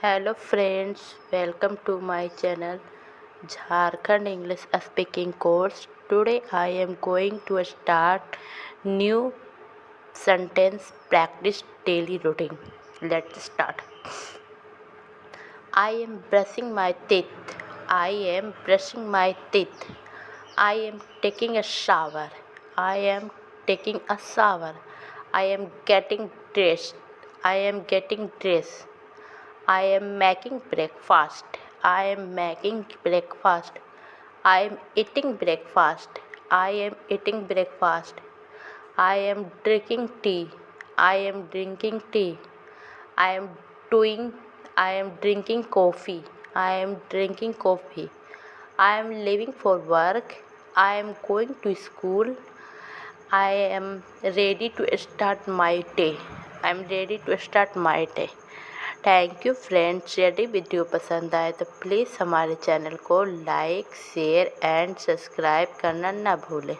Hello friends, welcome to my channel Jharkhand English speaking course. Today I am going to start new sentence practice daily routine. Let's start. I am brushing my teeth. I am brushing my teeth. I am taking a shower. I am taking a shower. I am getting dressed. I am getting dressed. I am making breakfast. I am making breakfast. I am eating breakfast. I am eating breakfast. I am drinking tea. I am drinking tea. I am doing I am drinking coffee. I am drinking coffee. I am leaving for work. I am going to school. I am ready to start my day. I am ready to start my day. Thank you friends. यदि video पसंद आए तो please हमारे channel को like share and subscribe करना ना भूलें।